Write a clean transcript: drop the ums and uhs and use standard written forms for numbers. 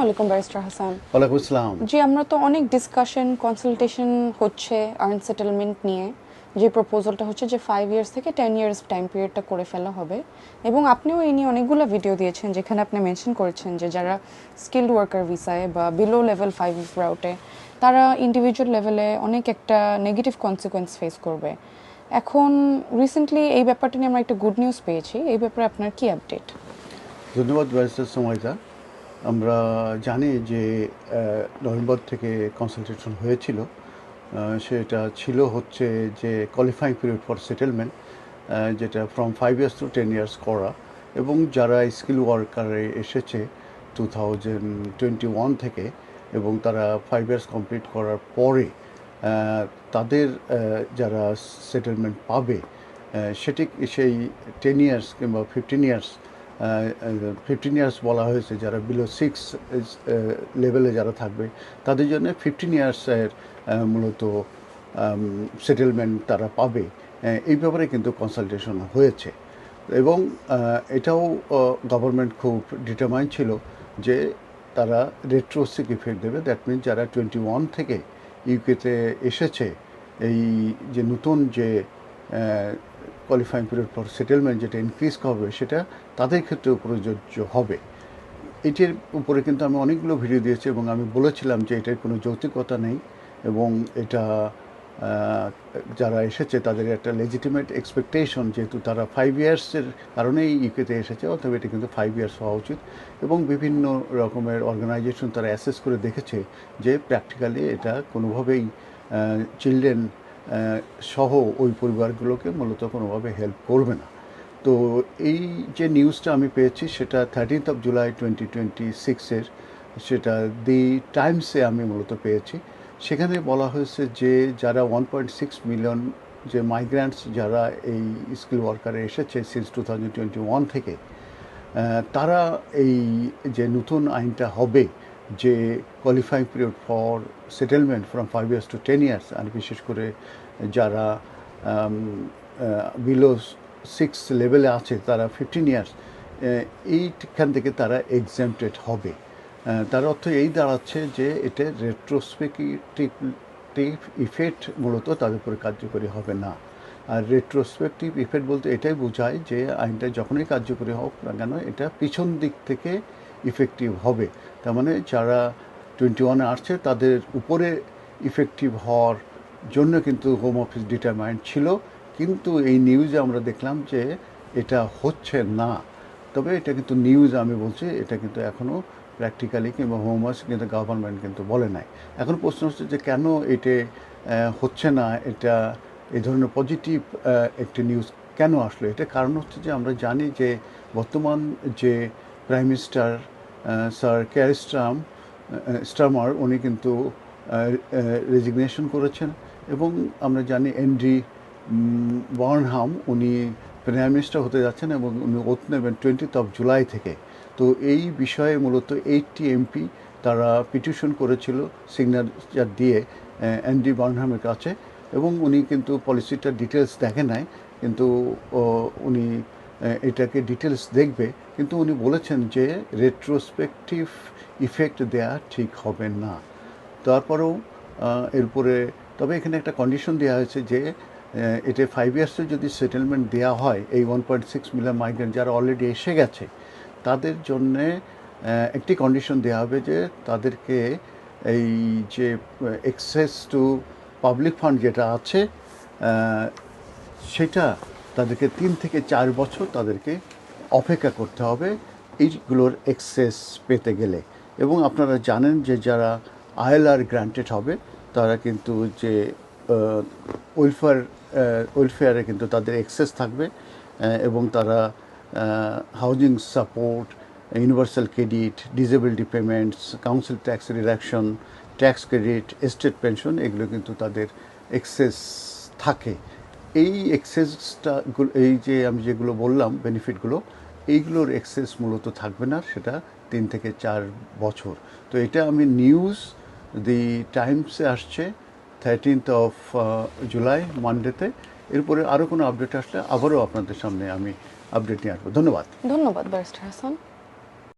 ওয়ালাইকুম ব্যারিস্টার হাসান। ওয়ালাইকুম আসসালাম। জি, আমরা তো অনেক ডিসকাশন কনসালটেশন হচ্ছে আর্ন সেটেলমেন্ট নিয়ে। যে প্রপোজালটা হচ্ছে যে 5 ইয়ার্স থেকে 10 ইয়ার্স টাইম পিরিয়ডটা করে ফেলা হবে, এবং আপনিও এই নিয়ে অনেকগুলো ভিডিও দিয়েছেন যেখানে আপনি মেনশন করেছেন যে যারা স্কিলড ওয়ার্কার ভিসায় বা বিলো লেভেল 5 রাউটে তারা ইন্ডিভিজুয়াল লেভেলে অনেক একটা নেগেটিভ কনসিকোয়েন্স ফেস করবে। এখন রিসেন্টলি এই ব্যাপারটা নিয়ে আমরা একটা গুড নিউজ পেয়েছি, এই ব্যাপারে আপনার কি আপডেট? ধন্যবাদ ব্যারিস্টার সময়দা। আমরা জানি যে নভেম্বর থেকে কনসালটেশন হয়েছিল। সেটা ছিল হচ্ছে যে কোয়ালিফাইং পিরিয়ড ফর সেটেলমেন্ট, যেটা ফ্রম 5 ইয়ার্স টু 10 ইয়ার্স করা, এবং যারা স্কিল ওয়ার্কারে এসেছে 2021 থেকে এবং তারা 5 ইয়ার্স কমপ্লিট করার পরে তাদের যারা সেটেলমেন্ট পাবে সেটি সেই 10 ইয়ার্স কিংবা 15 ইয়ার্স 15 ইয়ার্স বলা হয়েছে, যারা বিলো 6 লেভেলে যারা থাকবে তাদের জন্য 15 ইয়ার্সের মূলত সেটেলমেন্ট তারা পাবে। এই ব্যাপারে কিন্তু কনসালটেশন হয়েছে, এবং এটাও গভর্নমেন্ট খুব ডিটারমাইন ছিল যে তারা রেট্রোস্টিক ইফেক্ট দেবে। দ্যাট মিনস যারা 21 থেকে ইউকেতে এসেছে, এই যে নতুন যে কোয়ালিফাইং পিরিয়ড ফর সেটেলমেন্ট যেটা ইনক্রিজ হবে সেটা তাদের ক্ষেত্রেও প্রযোজ্য হবে। এটির উপরে কিন্তু আমি অনেকগুলো ভিডিও দিয়েছি এবং আমি বলেছিলাম যে এটার কোনো যৌক্তিকতা নেই, এবং এটা যারা এসেছে তাদের একটা লেজিটিমেট এক্সপেকটেশন, যেহেতু তারা 5 ইয়ার্সের কারণেই ইউকেতে এসেছে, অথবা এটা কিন্তু 5 ইয়ার্স হওয়া উচিত। এবং বিভিন্ন রকমের অর্গানাইজেশন তারা অ্যাসেস করে দেখেছে যে প্র্যাকটিক্যালি এটা কোনোভাবেই চিলড্রেন সহ ওই পরিবারগুলোকে মূলত কোনোভাবে হেল্প করবে না। তো এই যে নিউজটা আমি পেয়েছি সেটা 13th of July 2026-এর, সেটা দি টাইমসে আমি মূলত পেয়েছি। সেখানে বলা হয়েছে যে যারা 1.6 মিলিয়ন যে মাইগ্রেন্টস যারা এই স্কিল ওয়ার্কারে এসেছে সিন্স 2021 থেকে, তারা এই যে নতুন আইনটা হবে যে qualifying period for settlement from 5 years to 10 years, আর বিশেষ করে যারা বিলো 6 লেভেলে আছে তারা 15 ইয়ার্স, এইখান থেকে তারা এক্সাম্পটেড হবে। তার অর্থ এই দাঁড়াচ্ছে যে এটা রেট্রোস্পেক্টিভ ইফেক্ট মূলত তাদের উপরে কার্যকরী হবে না। আর রেট্রোস্পেক্টিভ ইফেক্ট বলতে এটাই বোঝায় যে আইনটা যখনই কার্যকরী হোক না কেন এটা পিছন দিক থেকে ইফেক্টিভ হবে। তার মানে যারা 21-এ আসছে তাদের উপরে ইফেক্টিভ হওয়ার জন্য কিন্তু হোম অফিস ডিটারমাইন্ড ছিল, কিন্তু এই নিউজে আমরা দেখলাম যে এটা হচ্ছে না। তবে এটা কিন্তু নিউজ, আমি বলছি এটা কিন্তু এখনও প্র্যাকটিক্যালি কিংবা হোম অফিস কিন্তু গভর্নমেন্ট কিন্তু বলে নাই। এখন প্রশ্ন হচ্ছে যে কেন এটা হচ্ছে না, এটা এই ধরনের পজিটিভ একটি নিউজ কেন আসলো? এটা কারণ হচ্ছে যে আমরা জানি যে বর্তমান যে prime minister sir care Starmer উনি কিন্তু রেজিগনেশন করেছেন, এবং আমরা জানি এন্ডি বার্নহাম উনি প্রাইম মিনিস্টার হতে যাচ্ছেন এবং উনি ওথ নেবেন 20th of July থেকে। তো এই বিষয়ে মূলত 80 এমপি তারা পিটিশন করেছিল সিগনেচার দিয়ে এন্ডি বার্নহামের কাছে, এবং উনি কিন্তু পলিসিটার ডিটেলস দেখে নাই, কিন্তু উনি এটাকে ডিটেলস দেখবে। কিন্তু উনি বলেছেন যে রেট্রোস্পেক্টিভ ইফেক্ট দেয়া ঠিক হবে না। তারপরেও এরপরে তবে এখানে একটা কন্ডিশন দেওয়া হয়েছে যে এটা 5 ইয়ার্সে যদি সেটেলমেন্ট দেওয়া হয় এই 1.6 মিলিয়ন মাইগ্রেন্ট যারা অলরেডি এসে গেছে তাদের জন্যে একটি কন্ডিশন দেওয়া হবে যে তাদেরকে এই যে অ্যাক্সেস টু পাবলিক ফান্ড যেটা আছে সেটা তাদেরকে 3 থেকে 4 বছর তাদেরকে অপেক্ষা করতে হবে এইগুলোর অ্যাক্সেস পেতে গেলে। এবং আপনারা জানেন যে যারা আইএলআর গ্রান্টেড হবে তারা কিন্তু যে ওয়েলফেয়ারে কিন্তু তাদের অ্যাক্সেস থাকবে, এবং তারা housing support, universal credit, disability payments, council tax reduction, tax credit, estate pension, এগুলো কিন্তু তাদের অ্যাক্সেস থাকে। এই অ্যাক্সেসটা এই যে আমি যেগুলো বললাম বেনিফিটগুলো, এইগুলোর অ্যাক্সেস মূলত থাকবে না, সেটা 3 থেকে 4 বছর। তো এটা আমি নিউজ দি টাইমসে আসছে 13th of July মানডেতে। এরপরে আরও কোনো আপডেট আসলে আবারও আপনাদের সামনে আমি আপডেট নিয়ে আসবো। ধন্যবাদ। ধন্যবাদ ব্যারিস্টার হাসান।